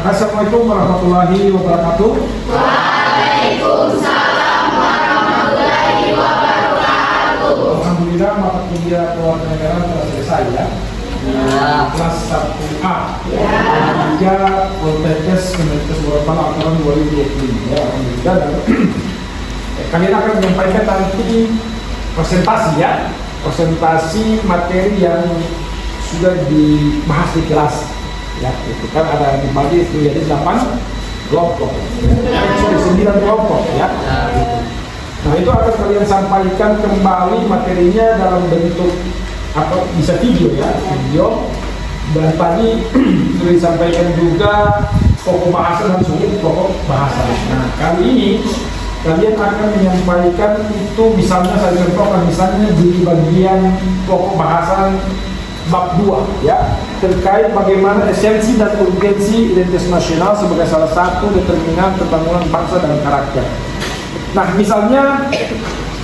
Assalamualaikum warahmatullahi wabarakatuh. Waalaikumsalam warahmatullahi wabarakatuh. Alhamdulillah mata kuliah kewarganegaraan telah selesai ya. Kelas 1A. Ya. Poltekkes Kemenkes Borobudur tahun 2020 ya. Alhamdulillah. Dan kalian akan menyampaikan nanti presentasi ya. Presentasi materi yang sudah dibahas di kelas. Ya, itu kan ada dibagi menjadi 8 kelompok, 9 kelompok ya. Nah itu akan kalian sampaikan kembali materinya dalam bentuk apa bisa video ya, video. Dan tadi sudah disampaikan juga pokok bahasan dan sumber pokok bahasan. Nah kali ini kalian akan menyampaikan itu misalnya saya contohkan misalnya di bagian pokok bahasan bab 2 ya, terkait bagaimana esensi dan urgensi identitas nasional sebagai salah satu determinan pembangunan bangsa dan karakter. Nah misalnya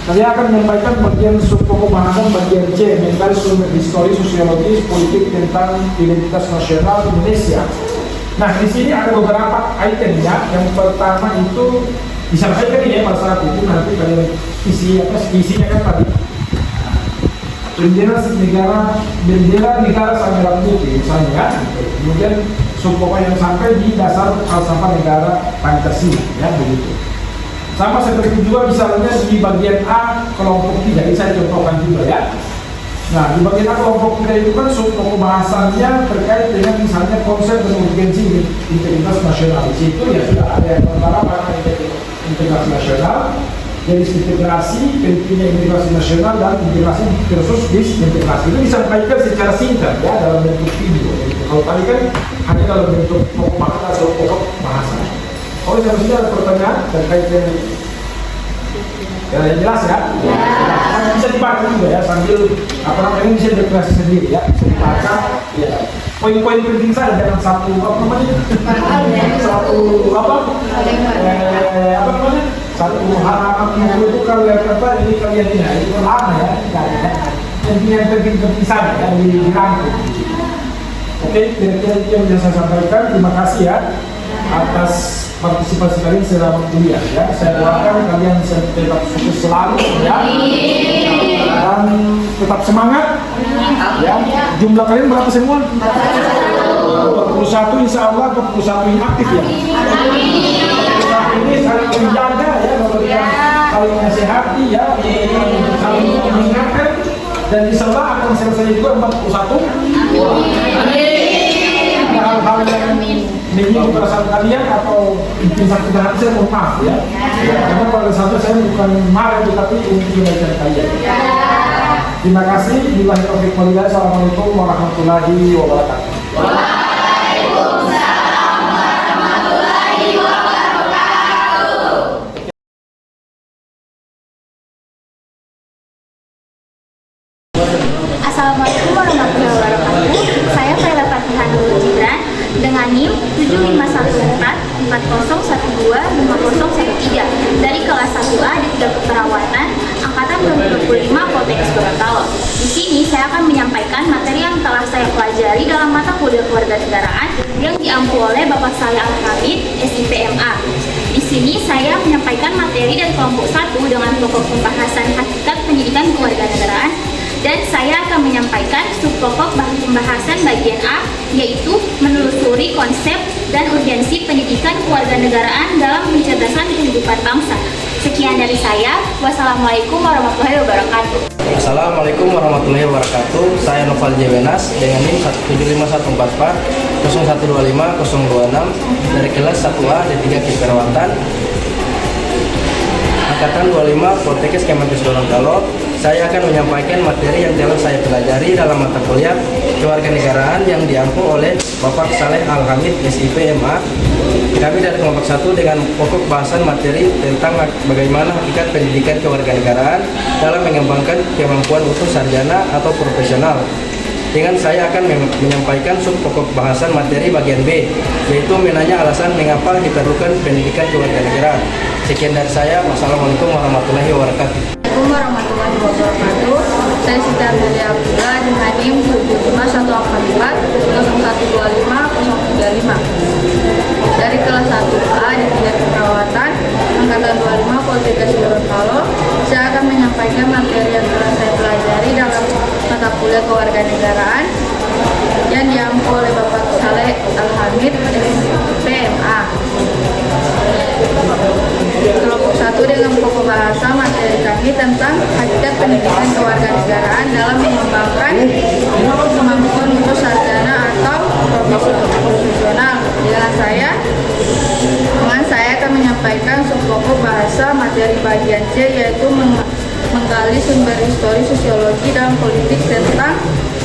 saya akan menyampaikan bagian pokok bahasan bagian C, mengenai sumber histori sosiologis politik tentang identitas nasional Indonesia. Nah di sini ada beberapa item ya. Yang pertama itu disampaikan ini ya pada saat itu nanti kalian isinya kan tadi bendera negara sang merah putih misalnya kan. Kemudian subpokok yang sampai di dasar falsafah negara Pancasila ya begitu. Sama seperti itu juga misalnya di bagian A kelompok 3 ini saya contohkan juga ya. Nah di bagian A kelompok 3 itu kan subpokok bahasannya terkait dengan misalnya konsep dan urgensi integritas nasional. Di situ ya sudah ada yang pertama integrasi nasional. Jadi integrasi, pentingnya integrasi nasional dan integrasi versus disintegrasi itu disampaikan secara singkat ya dalam bentuk video. Gitu. Kalau tadi kan hanya dalam bentuk pokok bahasan atau pokok bahasa. Oh harusnya ada pertanyaan terkait dengan yang jelas ya. Nah, bisa dibaca juga ya sambil apa namanya bisa berkreasi sendiri ya. Dibaca ya. Poin-poin penting saja jangan satu apa namanya? Satu apa? Apa namanya? Satu halaman itu kalau yang apa ini kalian ini itu lama ya, yang penting saja yang dirangkum. Oke, kira-kira itu yang bisa saya sampaikan. Terima kasih ya atas partisipasi kalian selama kuliah ya. Saya doakan kalian tetap sukses selalu ya dan tetap semangat ya. Jumlah kalian berapa semua? 41 insya Allah 41 yang aktif ya. Ini saling menjaga ya, saling menasihati ya, saling mengingatkan dan insya Allah akan selesai juga 41. Ada hal-hal yang menyinggung perasaan kalian atau mungkin sakit hati saya mohon maaf ya. Karena pada saat saya bukan marah tetapi untuk kebaikan kalian. Terima kasih. Billahi taufiq wal hidayah. Assalamualaikum warahmatullahi wabarakatuh. Assalamualaikum warahmatullahi wabarakatuh. Saya Faila Fatihah Nurul Jibran dengan NIM 751450125013 dari kelas 1A di 3 Keperawatan angkatan 2025 Poltekkes Borobudur. Di sini saya akan menyampaikan materi yang telah saya pelajari dalam mata kuliah kewarganegaraan yang diampu oleh Bapak saya Al-Hamid, SIPMA. Di sini saya menyampaikan materi dari kelompok 1 dengan pokok pembahasan hakikat pendidikan kewarganegaraan. Dan saya akan menyampaikan subpokok pembahasan bagian A, yaitu menelusuri konsep dan urgensi pendidikan kewarganegaraan dalam pencerdasan kehidupan bangsa. Sekian dari saya. Wassalamualaikum warahmatullahi wabarakatuh. Assalamualaikum warahmatullahi wabarakatuh. Saya Noval Jewenas dengan NIM 17514 0125 026 dari kelas 1A D3 Keperawatan angkatan 25 Poltekkes Kemenkes Borobudur. Saya akan menyampaikan materi yang telah saya pelajari dalam mata kuliah kewarganegaraan yang diampu oleh Bapak Saleh Al-Hamid, SIPMA. Kami dari kelompok 1 dengan pokok bahasan materi tentang bagaimana hakikat pendidikan kewarganegaraan dalam mengembangkan kemampuan utuh sarjana atau profesional. Dengan saya akan menyampaikan subpokok bahasan materi bagian B, yaitu menanya alasan mengapa diperlukan pendidikan kewarganegaraan. Sekian dari saya. Wassalamualaikum warahmatullahi wabarakatuh. Assalamualaikum warahmatullahi wabarakatuh. Saya Siti Amelia Abdullah dengan NIM 75144 0125 035. Kewarganegaraan yang diampu oleh Bapak Saleh Al-Hamid, SIPMA. Kelompok 1 dengan pokok bahasa materi kami tentang hakikat pendidikan kewarganegaraan dalam mengembangkan kemampuan untuk sarjana atau profesional. Dengan saya akan menyampaikan subpokok bahasa materi bagian C, yaitu menggali sumber histori sosiologi dan politik tentang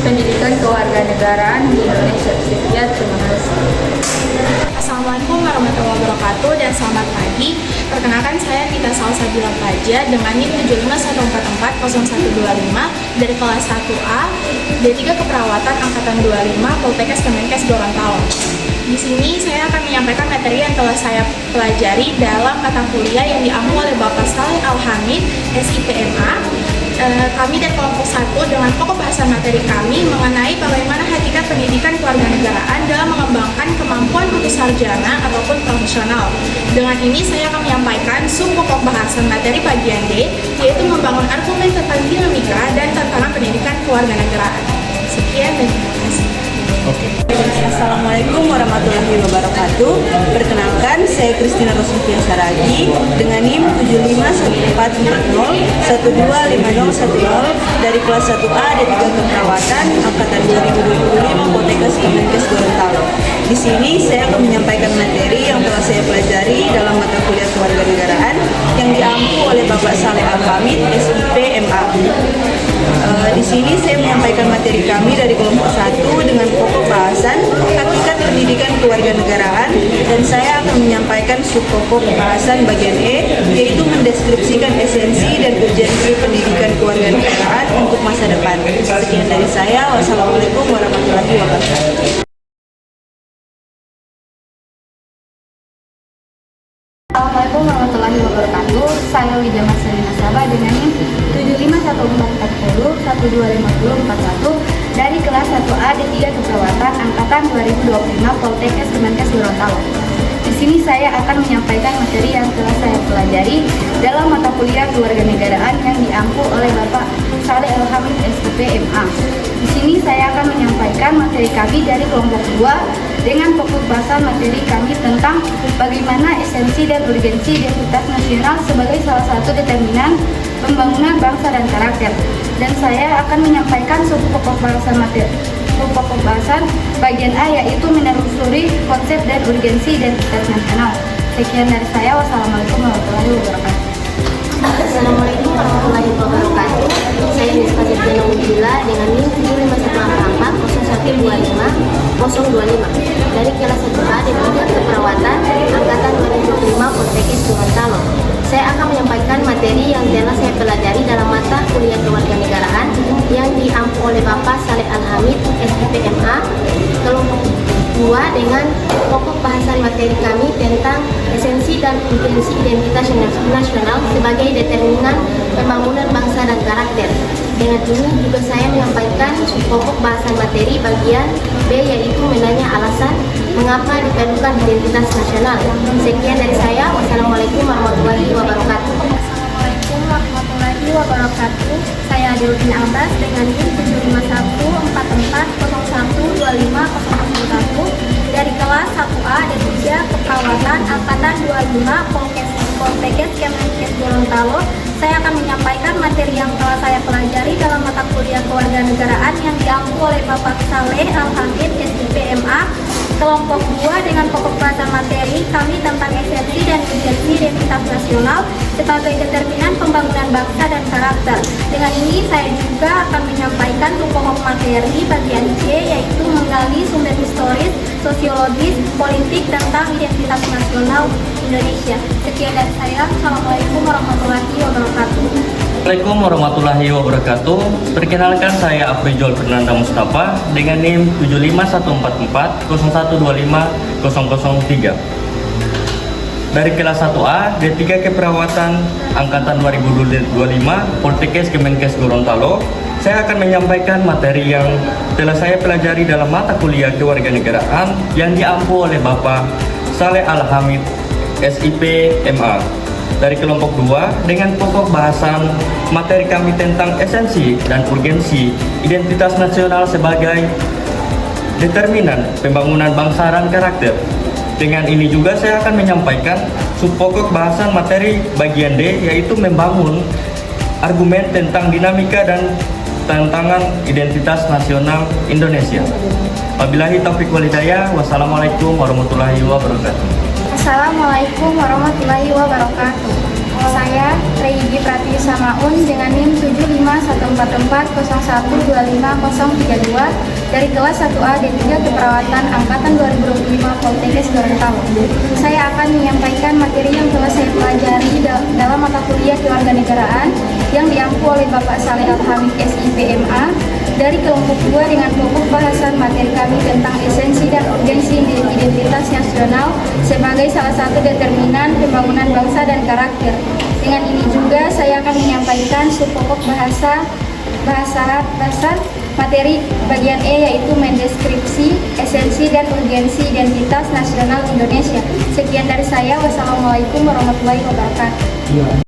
pendidikan kewarganegaraan di Indonesia. Sekian, terima kasih. Assalamualaikum warahmatullahi wabarakatuh dan selamat pagi. Perkenalkan, saya Tita Salsabila Faja dengan NIM 751440125 dari kelas 1A D3 Keperawatan Angkatan 25 Poltekkes Kemenkes Gorontalo. Di sini saya akan menyampaikan materi yang telah saya pelajari dalam mata kuliah yang diampu oleh Bapak Saleh Al-Hamid, SIPMA. Kami dari kelompok 1 dengan pokok bahasan materi kami mengenai bagaimana hakikat pendidikan kewarganegaraan dalam mengembangkan kemampuan untuk sarjana ataupun profesional. Dengan ini saya akan menyampaikan subpokok bahasan materi bagian D, yaitu membangun argumen tentang dinamika dan tantangan pendidikan kewarganegaraan. Sekian dan terima kasih. Assalamualaikum warahmatullahi wabarakatuh. Perkenalkan, saya Kristina Rosufian Saragi dengan NIM 7514401250010 dari kelas 1A D3 Keperawatan Angkatan 2025 Poltekkes Kemenkes Gorontalo. Di sini saya akan menyampaikan materi yang telah saya pelajari dalam mata kuliah kewarganegaraan yang diampu oleh Bapak Saleh Al-Hamid, SIPMA. Di sini saya menyampaikan materi kami dari kelompok 1 dengan pokok bahasan hakikat pendidikan kewarganegaraan, dan saya akan menyampaikan subpokok bahasan bagian E, yaitu mendeskripsikan esensi dan urgensi pendidikan kewarganegaraan untuk masa depan. Sekian dari saya. Wassalamualaikum warahmatullahi wabarakatuh. Assalamualaikum warahmatullahi wabarakatuh. Saya Widya Marcelina Sabah dengan NIM 7514401255041 dari kelas 1A D3 Keperawatan Angkatan 2025 Poltekkes Kemenkes Gorontalo. Di sini saya akan menyampaikan materi yang telah saya pelajari dalam mata kuliah kewarganegaraan yang diampu oleh Bapak Saleh Al-Hamid, SIPMA. Di sini saya akan menyampaikan materi kami dari kelompok 2 dengan pokok bahasan materi kami tentang bagaimana esensi dan urgensi identitas nasional sebagai salah satu determinan pembangunan bangsa dan karakter. Dan saya akan menyampaikan subpokok bahasan bagian A, yaitu menelusuri konsep dan urgensi identitas nasional. Sekian dari saya. Wassalamualaikum warahmatullahi wabarakatuh. Assalamualaikum warahmatullahi wabarakatuh. Saya Nispa Septiana Mujila dengan NIM 751440125 dari kelas 1A D3 Keperawatan Angkatan 2025 Poltekkes Gorontalo. Saya akan menyampaikan materi yang telah saya pelajari dalam mata kuliah kewarganegaraan yang diampu oleh Bapak Saleh Al-Hamid, SIPMA, kelompok 2 dengan pokok bahasan materi kami tentang esensi dan urgensi identitas nasional sebagai determinan pembangunan bangsa dan karakter. Dengan ini juga saya menyampaikan pokok bahasan materi bagian B, yaitu menanya alasan mengapa diperlukan identitas nasional. Sekian dari saya. Wassalamualaikum warahmatullahi wabarakatuh. Assalamualaikum warahmatullahi wabarakatuh. Saya Adelvin Abbas dengan NIM 7514401250010 dari kelas 1A D3 Keperawatan Angkatan 25 Poltekkes Kemenkes Gorontalo. Saya akan menyampaikan materi yang telah saya pelajari dalam mata kuliah kewarganegaraan yang diampu oleh Bapak Saleh Al-Hamid, SIPMA, kelompok 2 dengan pokok bahasan materi kami tentang esensi dan urgensi identitas nasional sebagai determinan pembangunan bangsa dan karakter. Dengan ini saya juga akan menyampaikan pokok materi bagian C, yaitu menggali sumber historis, sosiologis, politik tentang identitas nasional Indonesia. Sekian dari saya. Assalamualaikum warahmatullahi wabarakatuh. Assalamualaikum warahmatullahi wabarakatuh. Perkenalkan, saya Afrizul Fernanda Mustafa dengan NIM 7514401250003 dari kelas 1A D3 Keperawatan Angkatan 2025 Poltekkes Kemenkes Gorontalo. Saya akan menyampaikan materi yang telah saya pelajari dalam mata kuliah kewarganegaraan yang diampu oleh Bapak Saleh Al-Hamid, SIPMA, dari kelompok 2 dengan pokok bahasan materi kami tentang esensi dan urgensi identitas nasional sebagai determinan pembangunan bangsa dan karakter. Dengan ini juga saya akan menyampaikan subpokok bahasan materi bagian D, yaitu membangun argumen tentang dinamika dan tantangan identitas nasional Indonesia. Wabillahi taufiq wal hidayah. Wassalamualaikum warahmatullahi wabarakatuh. Assalamualaikum warahmatullahi wabarakatuh. Saya Reigi Pratiwi Samaun dengan NIM 75144012532 dari kelas 1A D3 Keperawatan Angkatan 2025 Poltekkes Gorontalo. Saya akan menyampaikan materi yang telah saya pelajari dalam mata kuliah Kewarganegaraan yang diampu oleh Bapak Saleh Al-Hamid SIPMA dari kelompok 2 dengan pokok bahasan materi kami tentang esensi dan urgensi identitas nasional sebagai salah satu determinan pembangunan bangsa dan karakter. Dengan ini juga saya akan menyampaikan subpokok bahasan materi bagian E, yaitu mendeskripsi esensi dan urgensi identitas nasional Indonesia. Sekian dari saya. Wassalamualaikum warahmatullahi wabarakatuh.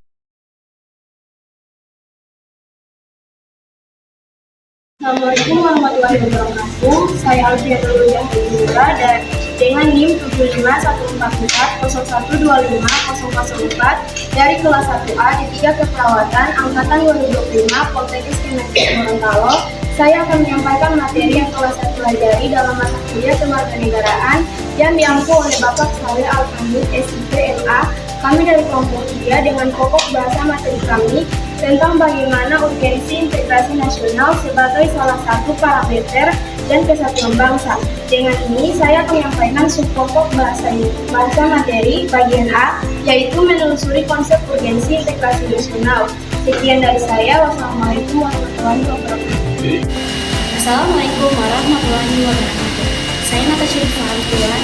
Assalamualaikum warahmatullahi wabarakatuh. Saya Alfian Nurul Yahya dan dengan NIM 75144012504 dari kelas 1A D3 Keperawatan Angkatan 2025 Poltekkes Kemenkes Gorontalo. Saya akan menyampaikan materi yang telah saya pelajari dalam mata kuliah Kewarganegaraan yang diampu oleh Bapak Saleh Al-Hamid SIPMA. Kami dari kelompok 3 dengan pokok bahasa materi kami tentang bagaimana urgensi integrasi nasional sebagai salah satu parameter dan kesatuan bangsa. Dengan ini saya akan menyampaikan subpokok bahasa materi bagian A, yaitu menelusuri konsep urgensi integrasi nasional. Sekian dari saya. Wassalamualaikum warahmatullahi wabarakatuh. Assalamualaikum warahmatullahi wabarakatuh. Saya Natasha Fahantua,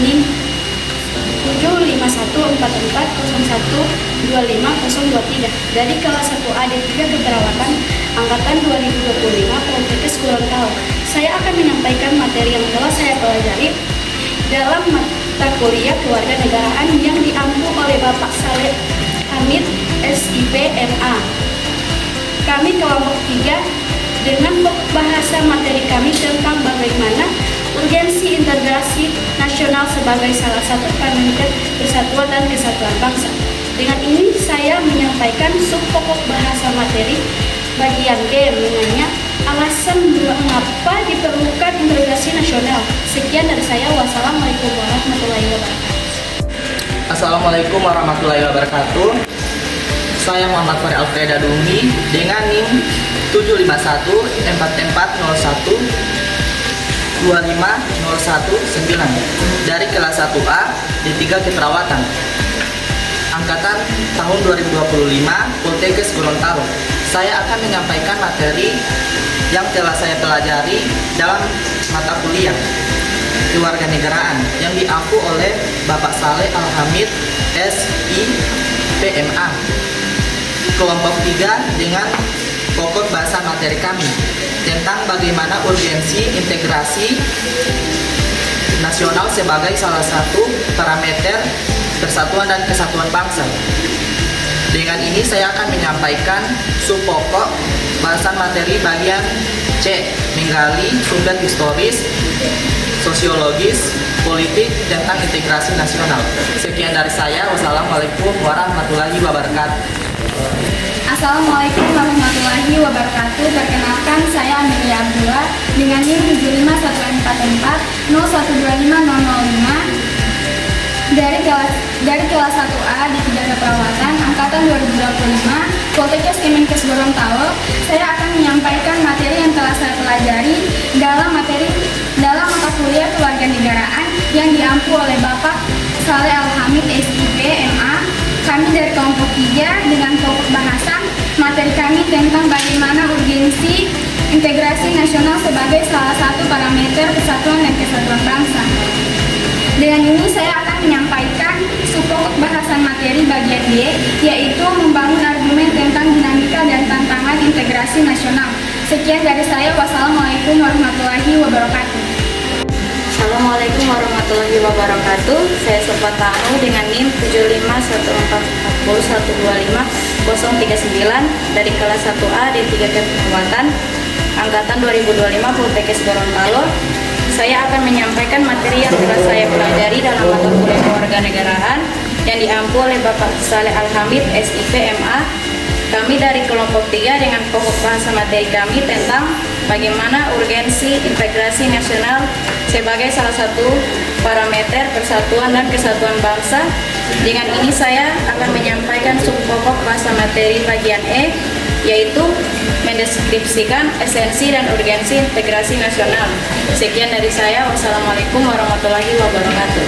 NIM 75144012503 dari kelas 1A D3 Keperawatan Angkatan 2025 Poltekkes Gorontalo. Saya akan menyampaikan materi yang telah saya pelajari dalam mata kuliah Kewarganegaraan yang diampu oleh Bapak Saleh Hamid SIPMA. Kami kelompok 3 dengan bahasa materi kami tentang bagaimana urgensi integrasi nasional sebagai salah satu parameter persatuan dan kesatuan bangsa. Dengan ini saya menyampaikan subpokok bahasa materi bagian D, mengenai alasan mengapa diperlukan integrasi nasional. Sekian dari saya. Wassalamualaikum warahmatullahi wabarakatuh. Assalamualaikum warahmatullahi wabarakatuh. Saya Muhammad Fahri Alfreda Dumi dengan NIM 7514401250119 dari kelas 1A D3 Keperawatan Angkatan tahun 2025 Poltekkes Gorontalo. Saya akan menyampaikan materi yang telah saya pelajari dalam mata kuliah Kewarganegaraan yang diampu oleh Bapak Saleh Al-Hamid SIPMA. Kelompok 3 dengan pokok bahasa materi kami tentang bagaimana urgensi integrasi nasional sebagai salah satu parameter persatuan dan kesatuan bangsa. Dengan ini saya akan menyampaikan subpokok bahasan materi bagian C, menggali sumber historis, sosiologis, politik tentang integrasi nasional. Sekian dari saya. Wassalamualaikum warahmatullahi wabarakatuh. Assalamualaikum warahmatullahi wabarakatuh. Perkenalkan, saya Amelia Abdullah dengan NIM 75144012505 dari kelas 1A di 3 Keperawatan Angkatan 2025 Poltekkes Kemenkes Gorontalo. Saya akan menyampaikan materi yang telah saya pelajari dalam mata kuliah Kewarganegaraan yang diampu oleh Bapak Saleh Al-Hamid SIPMA. Kami dari kelompok 3 dengan pokok bahasan materi kami tentang bagaimana urgensi integrasi nasional sebagai salah satu parameter kesatuan dan kesatuan bangsa. Dengan ini saya akan menyampaikan subpokok bahasan materi bagian D, yaitu membangun argumen tentang dinamika dan tantangan integrasi nasional. Sekian dari saya. Wassalamualaikum warahmatullahi wabarakatuh. Assalamualaikum warahmatullahi warahmatullahi wabarakatuh. Saya Sofa Tamu dengan NIM 7514125 dari kelas 1A D3 Keperawatan Angkatan 2025 Poltekkes Gorontalo. Saya akan menyampaikan materi yang telah saya pelajari dalam mata kuliah kewarganegaraan yang diampu oleh Bapak Saleh Al-Hamid, SIP, MA. Kami dari kelompok 3 dengan pokok bahasa materi kami tentang bagaimana urgensi integrasi nasional sebagai salah satu parameter persatuan dan kesatuan bangsa. Dengan ini saya akan menyampaikan subpokok bahasa materi bagian E, yaitu mendeskripsikan esensi dan urgensi integrasi nasional. Sekian dari saya. Wassalamualaikum warahmatullahi wabarakatuh.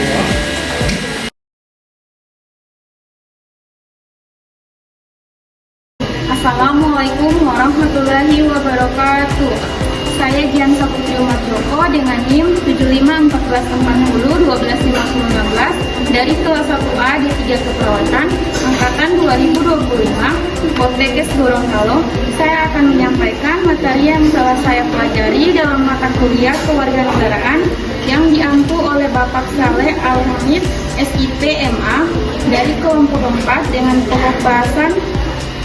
Assalamualaikum warahmatullahi wabarakatuh. Saya Jian Saputri Umat Joko dengan NIM 7514401215 dari kelas 1A D3 Keperawatan Angkatan 2025 Poltekkes Gorontalo. Saya akan menyampaikan materi yang telah saya pelajari dalam mata kuliah kewarganegaraan yang diampu oleh Bapak Saleh Al-Hamid, SIP, MA dari kelompok 4 dengan pokok bahasan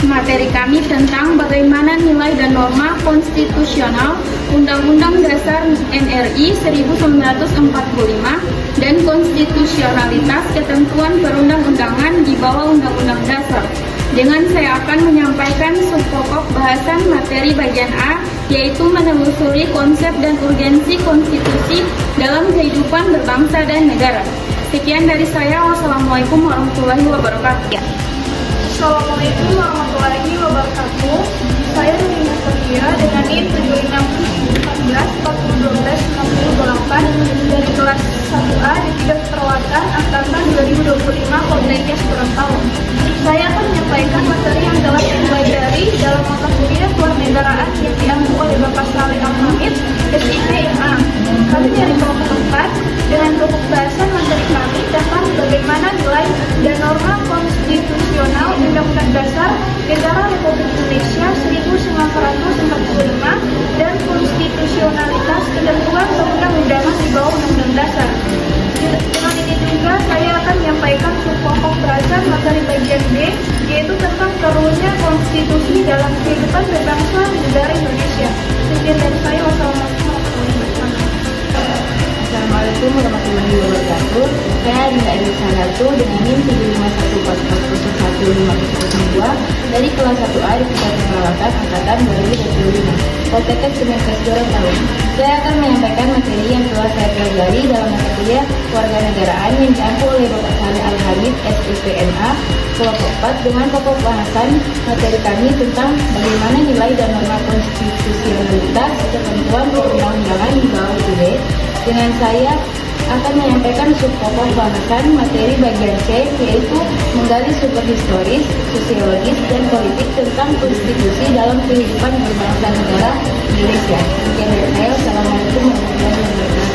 materi kami tentang bagaimana nilai dan norma konstitusional Undang-Undang Dasar NRI 1945 dan konstitusionalitas ketentuan perundang-undangan di bawah Undang-Undang Dasar. Dengan saya akan menyampaikan subpokok bahasan materi bagian A, yaitu menelusuri konsep dan urgensi konstitusi dalam kehidupan berbangsa dan negara. Sekian dari saya. Wassalamualaikum warahmatullahi wabarakatuh. Assalamualaikum warahmatullahi wabarakatuh. Saya Rina Sofia dengan NIM 76114401268 dari kelas 1A D3 Keperawatan Angkatan 2025 Poltekkes Gorontalo. Saya akan menyampaikan materi yang telah saya pelajari dalam mata kuliah kewarganegaraan yang diampu oleh Bapak Saleh Al-Hamid, SIP, MA. Kami dari kelompok 4 dengan pokok bahasan materi kami tentang bagaimana nilai dan norma konstitusional Undang-Undang Dasar Negara Republik Indonesia 1945 dan konstitusionalitas ketentuan perundang-undangan di bawah Undang-Undang Dasar. Dengan ini juga saya akan menyampaikan subpokok bahasan materi bagian B, yaitu tentang perlunya konstitusi dalam kehidupan berbangsa negara Indonesia. Sekian dari saya. Assalamualaikum warahmatullahi wabarakatuh. Saya Dinda Ibu Sanatu dengan NIM 751401502 dari kelas 1A D3 Keperawatan Angkatan 2025 Poltekkes Kemenkes Gorontalo. Saya akan menyampaikan materi yang telah saya pelajari dalam mata kuliah kewarganegaraan yang diampu oleh Bapak Saleh Al-Hamid, SIP, MA kelompok 4 dengan pokok bahasan materi kami tentang bagaimana nilai dan norma konstitusionalitas ketentuan perundang-undangan di bawah UUD. Dengan saya akan menyampaikan subpokok bahasan materi bagian C, yaitu menggali sumber historis, sosiologis, dan politik tentang konstitusi dalam kehidupan berbangsa negara Indonesia. Sekian dari saya. Wassalamualaikum warahmatullahi wabarakatuh.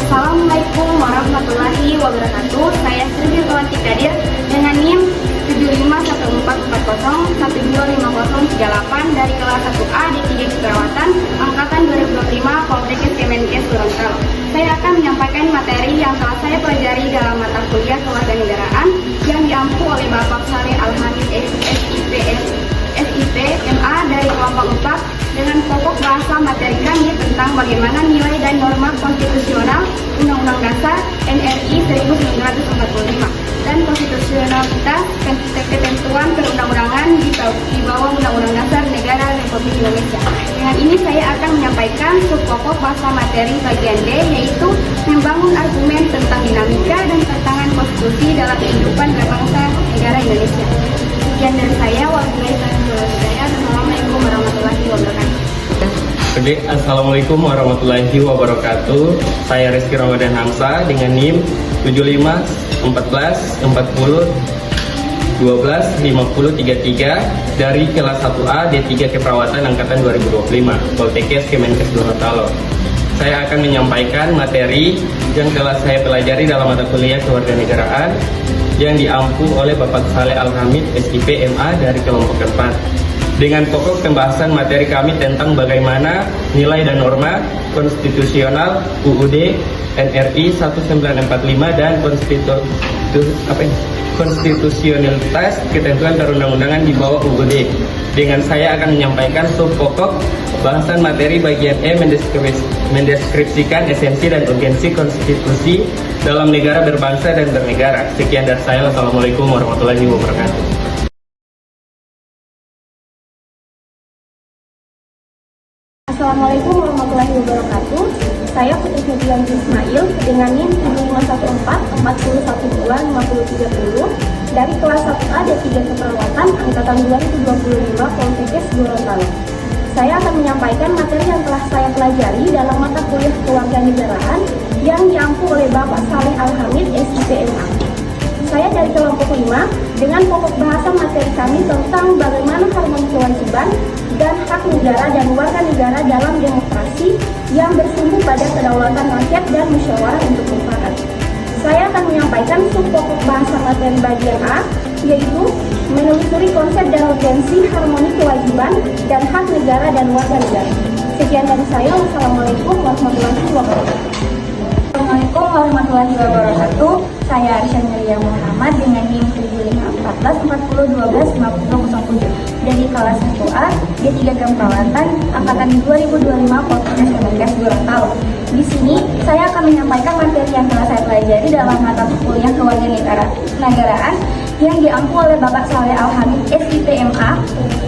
Assalamualaikum warahmatullahi wabarakatuh. Saya Sri Firtawati Kadir dengan NIM 75140125038 dari kelas 1A D3 Keperawatan Angkatan 2025 Poltekkes Kemenkes Gorontalo. Saya akan menyampaikan materi yang telah saya pelajari dalam mata kuliah kewarganegaraan yang diampu oleh Bapak Saleh Al-Hamid, SIP, MA dari kelompok 4 dengan pokok bahasa materi kami tentang bagaimana nilai dan norma konstitusional Undang-Undang Dasar NRI 1945 dan konstitusionalitas ketentuan perundang-undangan di bawah Undang-Undang Dasar Negara Republik Indonesia. Dengan ini saya akan menyampaikan subpokok bahasa materi bagian D, yaitu membangun argumen tentang dinamika dan tantangan konstitusi dalam kehidupan berbangsa negara Indonesia. Sekian dari saya. Wassalamualaikum warahmatullahi wabarakatuh. Assalamualaikum warahmatullahi wabarakatuh. Saya Rizky Ramadan Hamsa dengan NIM 751440125033 dari kelas 1A D3 Keperawatan Angkatan 2025 Poltekkes Kemenkes Gorontalo. Saya akan menyampaikan materi yang telah saya pelajari dalam mata kuliah kewarganegaraan yang diampu oleh Bapak Saleh Al-Hamid, SIP, MA dari kelompok 4. dengan pokok pembahasan materi kami tentang bagaimana nilai dan norma konstitusional UUD NRI 1945 dan konstitusionalitas ketentuan perundang-undangan di bawah UUD. Dengan saya akan menyampaikan sub pokok bahasan materi bagian E mendeskripsikan esensi dan urgensi konstitusi dalam negara berbangsa dan bernegara. Sekian dari saya. Wassalamualaikum warahmatullahi wabarakatuh. Assalamualaikum warahmatullahi wabarakatuh. Saya Putri Febian Ismail dengan NIM 7514-4112-5030 dari kelas 1A D3 Keperawatan Angkatan 2025 Poltekkes Gorontalo. Saya akan menyampaikan materi yang telah saya pelajari dalam mata kuliah kewarganegaraan yang diampu oleh Bapak Saleh Al-Hamid, SIPMA. Saya dari kelompok 5 dengan pokok bahasan materi kami tentang bagaimana harmoni kewajiban dan hak negara dan warga negara dalam demokrasi yang bersumber pada kedaulatan rakyat dan musyawarah untuk mufakat. Saya akan menyampaikan sub pokok bahasan materi bagian A, yaitu menelusuri konsep dan urgensi harmoni kewajiban dan hak negara dan warga negara. Sekian dari saya. Wassalamualaikum warahmatullahi wabarakatuh. Assalamualaikum warahmatullahi wabarakatuh. Saya Arsya Maria Muhammad dengan NIM 7514-4012-5007 dari kelas 1A D3 Keperawatan Angkatan 2025 Poltekkes Kemenkes Gorontalo. Di sini saya akan menyampaikan materi yang telah saya pelajari dalam mata kuliah kewarganegaraan yang diampu oleh Bapak Saleh Al-Hamid, SIPMA.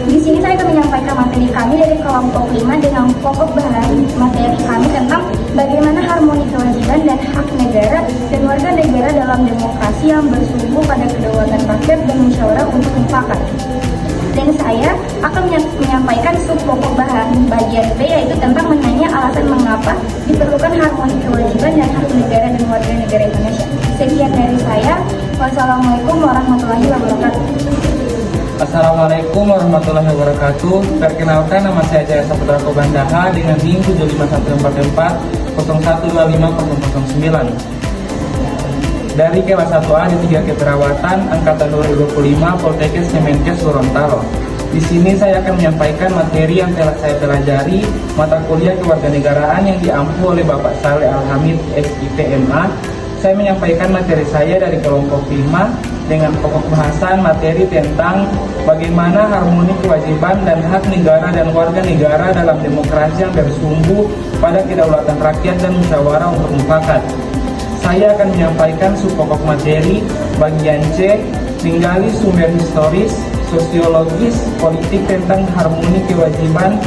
Di sini saya akan menyampaikan materi kami dari kelompok 5 dengan pokok bahan materi kami tentang bagaimana harmoni kewajiban dan hak negara dan warga negara dalam demokrasi yang bersumber pada kedaulatan rakyat dan musyawarah untuk mufakat. Dan saya akan menyampaikan sub pokok bahan bagian B, yaitu tentang menanya alasan mengapa diperlukan harmoni kewajiban dan hak negara dan warga negara Indonesia. Sekian dari saya. Wassalamualaikum warahmatullahi wabarakatuh. Assalamualaikum warahmatullahi wabarakatuh. Perkenalkan, nama saya Jaya Saputra Kobandaha dengan NIM 751441250009 dari kelas 1A D3 Keperawatan Angkatan 2025 Poltekkes Kemenkes Gorontalo. Di sini saya akan menyampaikan materi yang telah saya pelajari mata kuliah kewarganegaraan yang diampu oleh Bapak Saleh Al-Hamid, SIPMA. Saya menyampaikan materi saya dari kelompok 5 dengan pokok bahasan materi tentang bagaimana harmoni kewajiban dan hak negara dan warga negara dalam demokrasi yang bersumber pada kedaulatan rakyat dan musyawarah untuk mufakat. Saya akan menyampaikan subpokok materi bagian C, menggali sumber historis, sosiologis, politik tentang harmoni kewajiban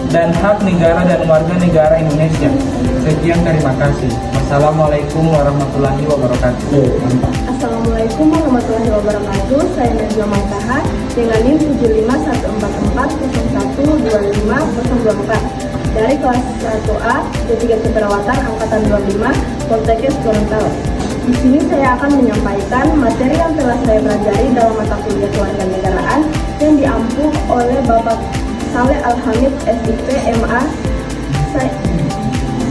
dan hak negara dan warga negara Indonesia. Sekian, terima kasih. Wassalamualaikum warahmatullahi wabarakatuh. Assalamualaikum warahmatullahi wabarakatuh. Saya Najwa Maitaha dengan NIM 751441250024 dari kelas 1A D3 Keperawatan Angkatan 25 Poltekkes Gorontalo. Di sini saya akan menyampaikan materi yang telah saya pelajari dalam mata kuliah kewarganegaraan yang diampu oleh Bapak Saleh Al-Hamid, SIPMA.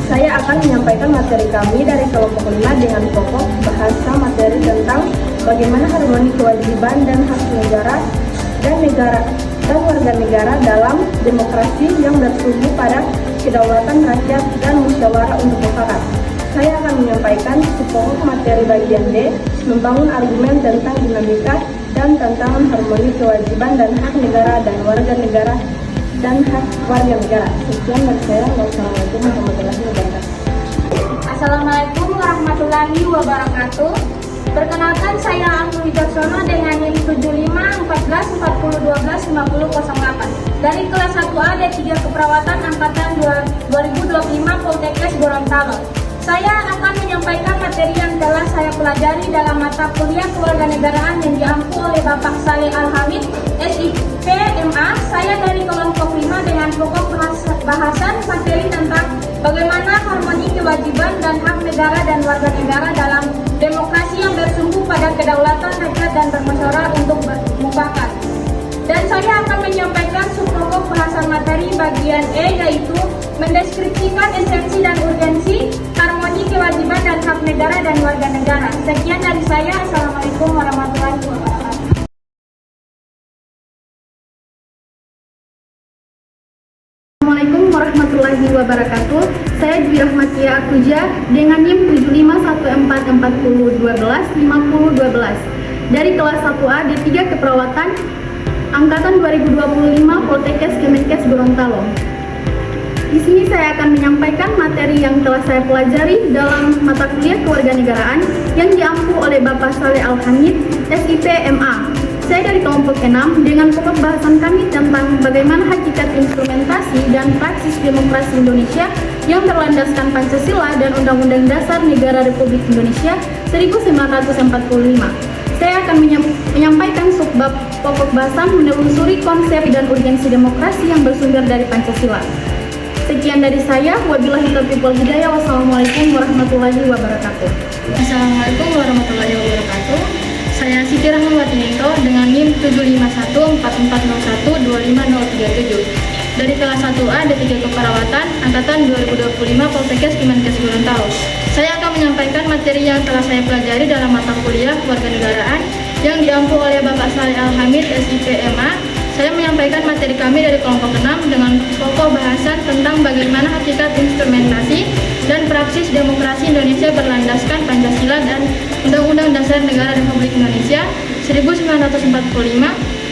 Saya akan menyampaikan materi kami dari kelompok 5 dengan pokok bahasa materi tentang bagaimana harmoni kewajiban dan hak negara dan warga negara dalam demokrasi yang bersumber pada kedaulatan rakyat dan musyawarah untuk mufakat. Saya akan menyampaikan pokok materi bagian D, membangun argumen tentang dinamika dan tantangan harmoni kewajiban dan hak negara dan warga negara dan hak warga negara. Sekian dari saya. Wassalamualaikum warahmatullahi wabarakatuh. Assalamualaikum warahmatullahi wabarakatuh. Perkenalkan, saya Anggun Wicaksono dengan NIM 751440125008 dari kelas 1A D3 Keperawatan Angkatan 2025 Poltekkes Gorontalo. Saya akan menyampaikan materi yang telah saya pelajari dalam mata kuliah kewarganegaraan yang diampu oleh Bapak Saleh Al-Hamid, SIPMA. Saya dari kelompok 5 dengan pokok bahasan materi tentang bagaimana harmoni kewajiban dan hak negara dan warga negara dalam demokrasi yang bersumber pada kedaulatan rakyat dan bermusyawarah untuk mufakat. Dan saya akan menyampaikan subpokok bahasan materi bagian E, yaitu mendeskripsikan esensi dan urgensi harmoni kewajiban dan hak negara dan warga negara. Sekian dari saya. Assalamualaikum warahmatullahi wabarakatuh. Saya Dwi Rahmatia Akuja dengan NIM 751440125012 dari kelas 1A D3 Keperawatan Angkatan 2025 Poltekkes Kemenkes Gorontalo. Di sini saya akan menyampaikan materi yang telah saya pelajari dalam mata kuliah kewarganegaraan yang diampu oleh Bapak Saleh Al-Hamid, SIP MA. Saya dari kelompok 6 dengan pokok bahasan kami tentang bagaimana hakikat instrumentasi dan praksis demokrasi Indonesia yang berlandaskan Pancasila dan Undang-Undang Dasar Negara Republik Indonesia 1945. Saya akan menyampaikan subbab pokok bahasan menelusuri konsep dan urgensi demokrasi yang bersumber dari Pancasila. Sekian dari saya, wabillahi taufiq wal hidayah, wassalamualaikum warahmatullahi wabarakatuh. Assalamualaikum warahmatullahi wabarakatuh. Saya Siti Rahmawati dengan NIM 75144012537 dari kelas 1A D3 Keperawatan Angkatan 2025 Poltekkes Kemenkes Gorontalo. Saya akan menyampaikan materi yang telah saya pelajari dalam mata kuliah kewarganegaraan yang diampu oleh Bapak Saleh Al-Hamid, SIP MA. Saya menyampaikan materi kami dari kelompok 6 dengan pokok bahasan tentang bagaimana hakikat instrumentasi dan praksis demokrasi Indonesia berlandaskan Pancasila dan Undang-Undang Dasar Negara Republik Indonesia 1945.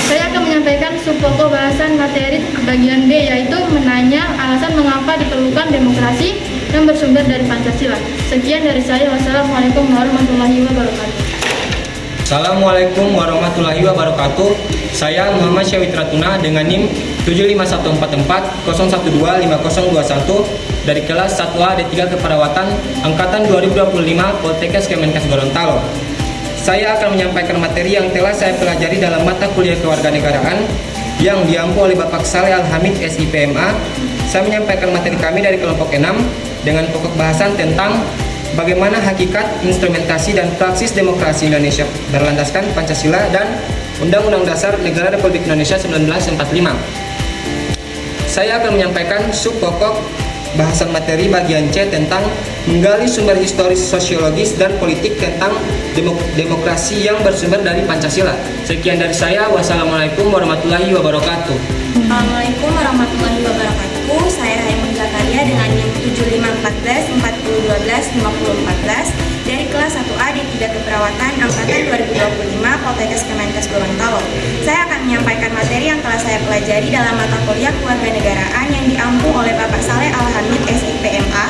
Saya akan menyampaikan subpokok bahasan materi bagian B, yaitu menanya alasan mengapa diperlukan demokrasi yang bersumber dari Pancasila. Sekian dari saya. Wassalamualaikum warahmatullahi wabarakatuh. Assalamualaikum warahmatullahi wabarakatuh. Saya Muhammad Syawitra Tuna dengan NIM 7514401125021 dari kelas 1A D3 Keperawatan Angkatan 2025 Poltekkes Kemenkes Gorontalo. Saya akan menyampaikan materi yang telah saya pelajari dalam mata kuliah kewarganegaraan yang diampu oleh Bapak Saleh Al-Hamid, SIP MA. Saya menyampaikan materi kami dari kelompok 6 dengan pokok bahasan tentang bagaimana hakikat instrumentasi dan praksis demokrasi Indonesia berlandaskan Pancasila dan Undang-Undang Dasar Negara Republik Indonesia 1945. Saya akan menyampaikan subpokok bahasan materi bagian C tentang menggali sumber historis, sosiologis, dan politik tentang demokrasi yang bersumber dari Pancasila. Sekian dari saya. Wassalamualaikum warahmatullahi wabarakatuh. Assalamualaikum warahmatullahi wabarakatuh. Saya Haimun Zakaria dengan NIM 751440125014 dari kelas 1A D3 Keperawatan Angkatan 2025 Poltekkes Kemenkes Gorontalo. Saya akan menyampaikan materi yang telah saya pelajari dalam mata kuliah kewarganegaraan yang diampu oleh Bapak Saleh Al-Hamid, SIP MA.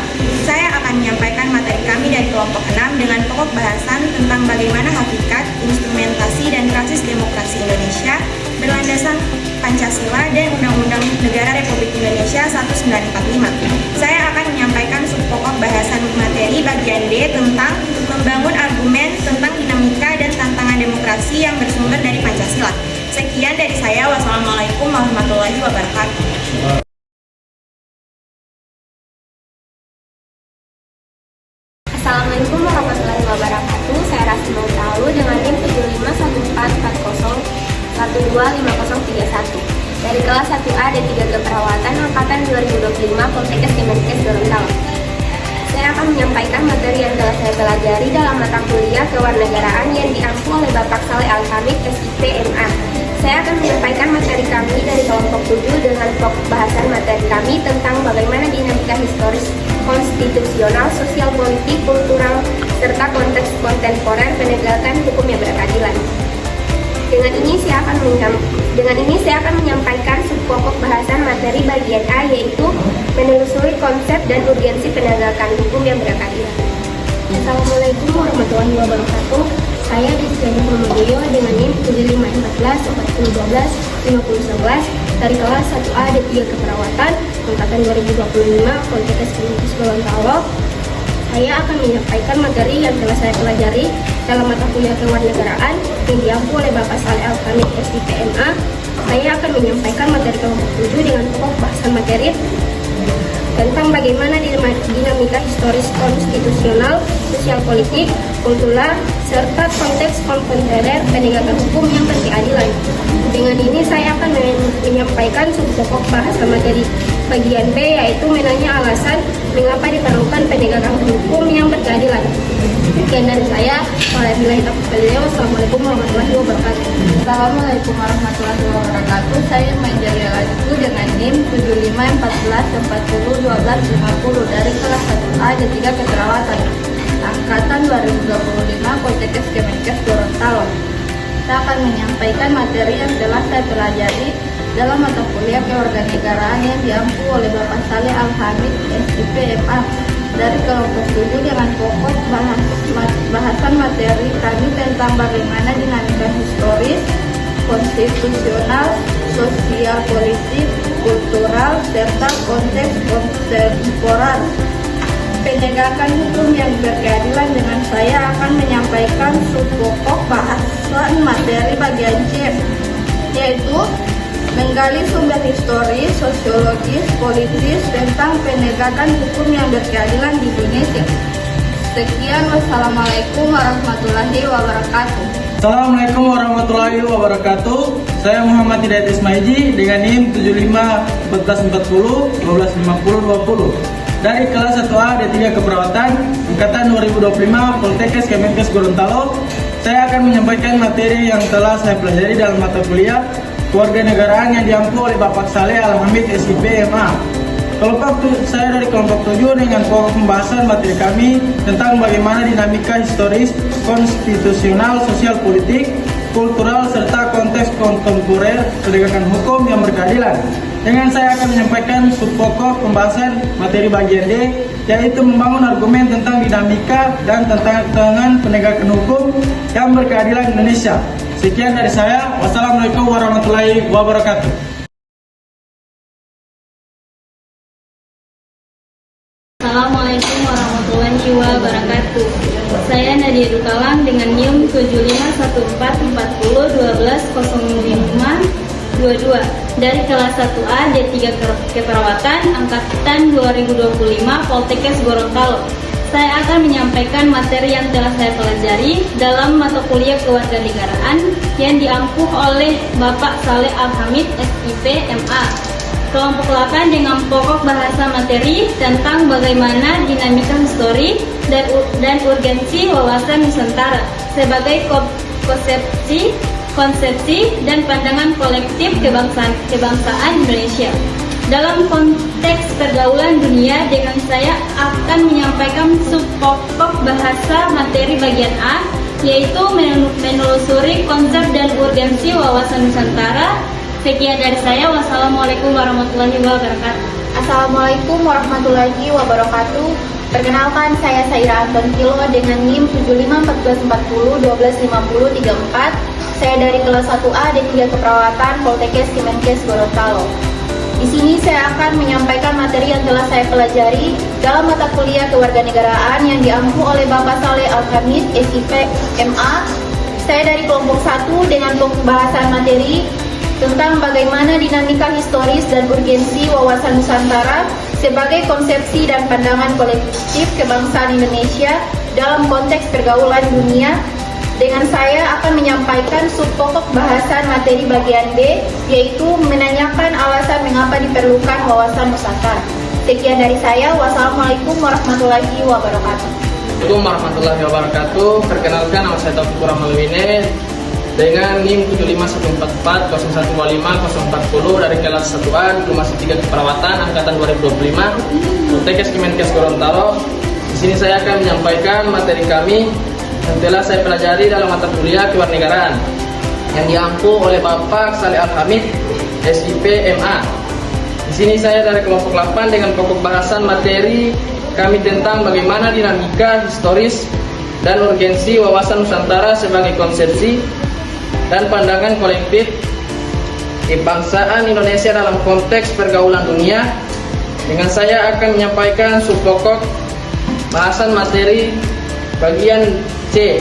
Saya akan menyampaikan materi kami dari kelompok 6 dengan pokok bahasan tentang bagaimana hakikat, instrumentasi, dan praksis demokrasi Indonesia berlandaskan Pancasila dan Undang-Undang Negara Republik Indonesia 1945. Saya akan menyampaikan subpokok bahasan materi bagian D tentang membangun argumen tentang dinamika dan tantangan demokrasi yang bersumber dari Pancasila. Sekian dari saya. Wassalamualaikum warahmatullahi wabarakatuh. Assalamualaikum warahmatullahi wabarakatuh. Saya Rasmi Mautalu dengan NIM 7514401255031 dari kelas 1A D3 Keperawatan Angkatan 2025 Poltekkes Kemenkes Gorontalo. Saya akan menyampaikan materi yang telah saya pelajari dalam mata kuliah kewarganegaraan yang diampu oleh Bapak Saleh Al-Hamid, SIP MA. Saya akan menyampaikan materi kami dari kelompok 7 dengan pokok bahasan materi kami tentang bagaimana dinamika historis, konstitusional, sosial politik, kultural, serta konteks kontemporer penegakan hukum yang berkeadilan. Dengan ini saya akan menyampaikan subpokok bahasan materi bagian A, yaitu menelusuri konsep dan urgensi penegakan hukum yang berkeadilan. Assalamualaikum warahmatullahi wabarakatuh. Saya Rizkyani Muhammadiyah dengan NIM 751440125011 dari kelas 1A D3 Keperawatan Angkatan 2025 Poltekkes Kemenkes Gorontalo. Saya akan menyampaikan materi yang telah saya pelajari dalam mata kuliah kewarganegaraan yang diampu oleh Bapak Saleh Al-Hamid, SIP MA. Saya akan menyampaikan materi kelompok 7 dengan pokok bahasan materi tentang bagaimana dinamika historis, konstitusional, sosial politik, kultural, serta konteks kontemporer penegakan hukum yang berkeadilan. Dengan ini saya akan menyampaikan subpokok bahasan materi bagian B, yaitu menanya alasan mengapa diperlukan penegakan hukum yang berkeadilan. Sekian dari saya. Wassalamualaikum warahmatullahi wabarakatuh. Assalamualaikum warahmatullahi wabarakatuh. Saya Manjari Alatu dengan NIM 7514401250 dari kelas 1A D3 Keperawatan angkatan 2025 Poltekkes Kemenkes Gorontalo. Saya akan menyampaikan materi yang telah saya pelajari dalam mata kuliah kewarganegaraan yang diampu oleh Bapak Saleh Al-Hamid SIP MA dari kelompok 7 dengan pokok bahasan materi kami tentang bagaimana dinamika historis, konstitusional, sosial politik, kultural, serta konteks kontemporer penegakan hukum yang berkeadilan. Dengan saya akan menyampaikan subpokok bahasan materi bagian C, yaitu menggali sumber historis, sosiologis, politis tentang penegakan hukum yang berkeadilan di Indonesia. Sekian, wassalamualaikum warahmatullahi wabarakatuh. Assalamualaikum warahmatullahi wabarakatuh. Saya Muhammad Hidayat Ismaiji dengan NIM 7514401250 dari kelas 1A D3 Keperawatan angkatan 2025 Poltekkes Kemenkes Gorontalo. Saya akan menyampaikan materi yang telah saya pelajari dalam mata kuliah kewarganegaraan yang diampu oleh Bapak Saleh Al-Hamid SIP MA. Saya dari kelompok 7 dengan pokok pembahasan materi kami tentang bagaimana dinamika historis, konstitusional, sosial politik, kultural, serta konteks kontemporer penegakan hukum yang berkeadilan. Dengan saya akan menyampaikan subpokok pembahasan materi bagian D, yaitu membangun argumen tentang dinamika dan tantangan penegakan hukum yang berkeadilan Indonesia. Sekian dari saya. Wassalamualaikum warahmatullahi wabarakatuh. Assalamualaikum warahmatullahi wabarakatuh. Saya Nadia Dukalang dengan NIM 751440120522 dari kelas 1A D3 Keperawatan angkatan 2025 Poltekkes Gorontalo. Saya akan menyampaikan materi yang telah saya pelajari dalam mata kuliah kewarganegaraan yang diampuh oleh Bapak Saleh Al-Hamid SIP MA. Kelompok 8 dengan pokok bahasa materi tentang bagaimana dinamika histori dan urgensi wawasan Nusantara sebagai konsepsi dan pandangan kolektif kebangsaan Indonesia. Dalam konteks pergaulan dunia, dengan saya akan menyampaikan subpokok bahasa materi bagian A, yaitu menelusuri konsep dan urgensi wawasan Nusantara. Sekian dari saya. Wassalamualaikum warahmatullahi wabarakatuh. Assalamualaikum warahmatullahi wabarakatuh. Perkenalkan, saya Saira Anton Kilo dengan NIM 751440125034. Saya dari kelas 1A D3 Keperawatan Poltekkes Kemenkes Gorontalo. Di sini saya akan menyampaikan materi yang telah saya pelajari dalam mata kuliah kewarganegaraan yang diampu oleh Bapak Saleh Al-Hamid SIP MA. Saya dari kelompok 1 dengan pembahasan materi tentang bagaimana dinamika historis dan urgensi wawasan Nusantara sebagai konsepsi dan pandangan kolektif kebangsaan Indonesia dalam konteks pergaulan dunia. Dengan saya akan menyampaikan subpokok bahasan materi bagian B, yaitu menanyakan alasan mengapa diperlukan wawasan Nusantara. Sekian dari saya. Wassalamualaikum warahmatullahi wabarakatuh. Assalamualaikum warahmatullahi wabarakatuh. Perkenalkan, nama saya Taufik Rahmaluwine dengan NIM 7514012540 dari kelas 1A Diploma 3 Keperawatan angkatan 2025 Poltekkes Kemenkes Gorontalo. Di sini saya akan menyampaikan materi kami yang telah saya pelajari dalam mata kuliah kewarganegaraan yang diampu oleh Bapak Saleh Al-Hamid SIP MA. Di sini saya dari kelompok 8 dengan pokok bahasan materi kami tentang bagaimana dinamika historis dan urgensi wawasan Nusantara sebagai konsepsi dan pandangan kolektif kebangsaan Indonesia dalam konteks pergaulan dunia. Dengan saya akan menyampaikan subpokok bahasan materi bagian C,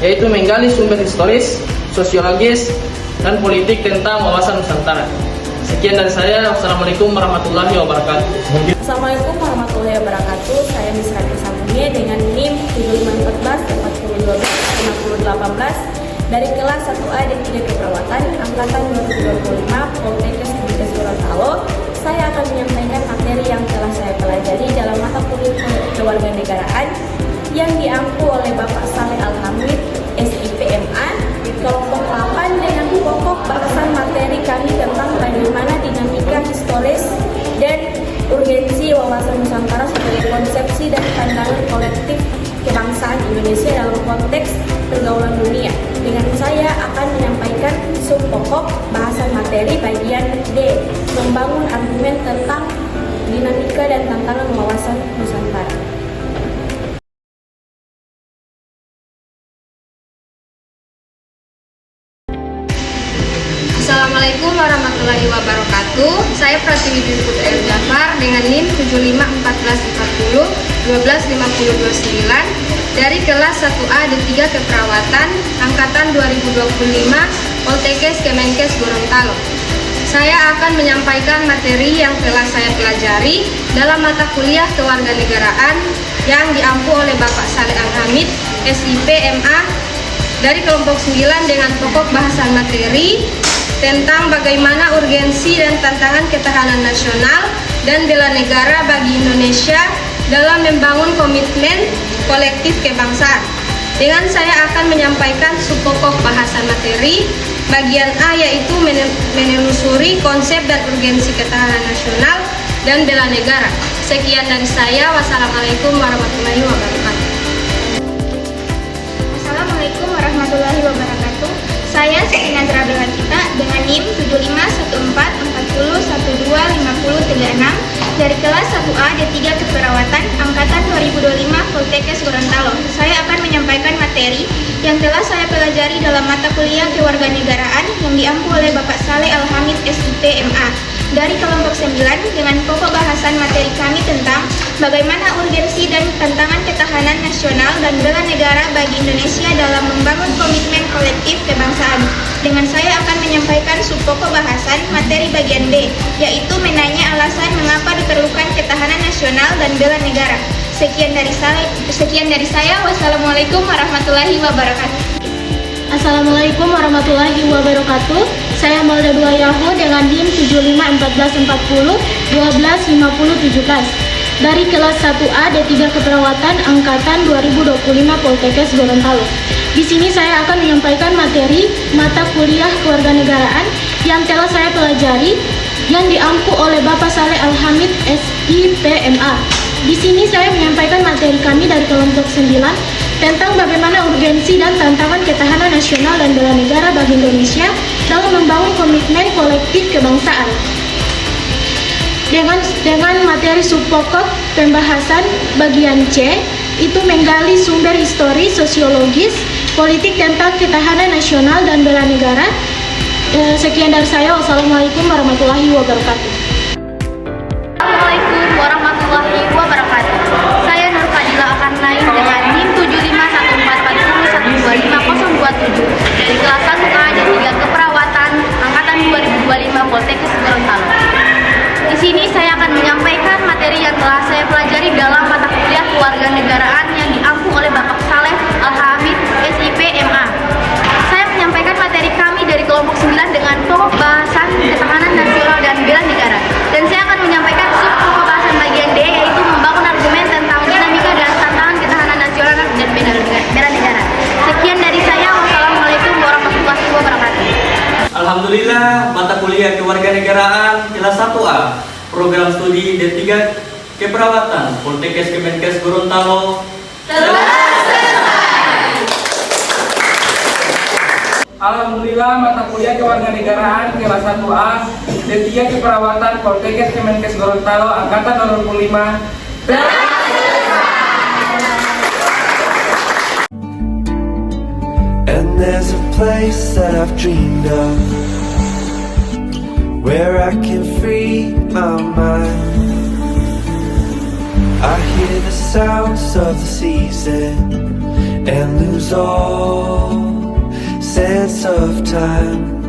yaitu menggali sumber historis, sosiologis, dan politik tentang wawasan Nusantara. Sekian dari saya. Wassalamualaikum warahmatullahi wabarakatuh. Assalamualaikum warahmatullahi wabarakatuh. Saya Misra Kisabunye dengan NIM 751440125018 dari kelas 1A D3 Keperawatan angkatan 2025 Poltekkes Kemenkes Gorontalo. saya akan menyampaikan materi yang telah saya pelajari dalam mata kuliah kewarganegaraan yang diampu oleh Bapak Saleh Al-Hamid, SIP MA, kelompok 8 dengan pokok bahasan materi kami tentang bagaimana dinamika historis dan urgensi wawasan Nusantara sebagai konsepsi dan pandangan kolektif kebangsaan Indonesia dalam konteks pergaulan dunia. Dengan saya akan menyampaikan subpokok bahasan materi bagian D, membangun argumen tentang dinamika dan tantangan wawasan Nusantara. Assalamualaikum warahmatullahi wabarakatuh. Saya Pratiwi Dwi Putri El Jafar dengan NIM 751440 1250229 dari kelas 1A D3 Keperawatan Angkatan 2025 Poltekkes Kemenkes Gorontalo. Saya akan menyampaikan materi yang telah saya pelajari dalam mata kuliah kewarganegaraan yang diampu oleh Bapak Saleh Al-Hamid, SIP MA dari kelompok 9 dengan pokok bahasan materi tentang bagaimana urgensi dan tantangan ketahanan nasional dan bela negara bagi Indonesia dalam membangun komitmen kolektif kebangsaan. Dengan saya akan menyampaikan subpokok bahasan materi bagian A, yaitu menelusuri konsep dan urgensi ketahanan nasional dan bela negara. Sekian dari saya. Wassalamualaikum warahmatullahi wabarakatuh. Assalamualaikum warahmatullahi wabarakatuh. Saya Siti Nazra Bella Cita dengan NIM 751440125036 dari kelas 1A D3 Keperawatan Angkatan 2025 Poltekkes Gorontalo. Saya akan menyampaikan materi yang telah saya pelajari dalam mata kuliah kewarganegaraan yang diampu oleh Bapak Saleh Al-Hamid, SIP MA dari kelompok 9 dengan pokok bahasan materi kami tentang bagaimana urgensi dan tantangan ketahanan nasional dan bela negara bagi Indonesia dalam membangun komitmen kolektif kebangsaan. Dengan saya akan menyampaikan subpokok bahasan materi bagian B, yaitu menanya alasan mengapa diperlukan ketahanan nasional dan bela negara. Sekian dari saya. Wassalamualaikum warahmatullahi wabarakatuh. Assalamualaikum warahmatullahi wabarakatuh. Saya Malda Dua Yaho dengan NIM 751440 12517 dari kelas 1A D3 Keperawatan Angkatan 2025 Poltekkes Gorontalo. Di sini saya akan menyampaikan materi mata kuliah kewarganegaraan yang telah saya pelajari yang diampu oleh Bapak Saleh Al-Hamid, SIP MA. Di sini saya menyampaikan materi kami dari kelompok 9 tentang bagaimana urgensi dan tantangan ketahanan nasional dan bela negara bagi Indonesia dalam membangun komitmen kolektif kebangsaan. Dengan materi subpokok pembahasan bagian C, itu menggali sumber historis, sosiologis, politik tentang ketahanan nasional dan bela negara. Sekian dari saya. Wassalamualaikum warahmatullahi wabarakatuh. Assalamualaikum warahmatullahi wabarakatuh. Saya Nur Fadila akan lain dengan NIM 751440125027 dari kelas 1A D3 Keperawatan Angkatan 2025 Poltekkes Gorontalo. Di sini saya akan menyampaikan materi yang telah saya pelajari dalam mata kuliah kewarganegaraan yang diampu oleh Bapak Saleh Al-Hamid, SIP MA. Saya menyampaikan materi kami dari kelompok 9 dengan pokok bahasan ketahanan nasional dan bela negara. Dan saya akan menyampaikan subpokok bahasan bagian D, yaitu membangun argumen tentang dinamika dan tantangan ketahanan nasional dan bela negara. Sekian dari saya. Wassalamualaikum warahmatullahi wabarakatuh. Alhamdulillah, mata kuliah kewarganegaraan kelas 1A program studi D3 Keperawatan Poltekkes Kemenkes Gorontalo telah selesai. Alhamdulillah, mata kuliah kewarganegaraan kelas 1A D3 Keperawatan Poltekkes Kemenkes Gorontalo Angkatan 2025 telah And there's a place that I've dreamed of where I can free my mind. I hear the sounds of the season and lose all sense of time.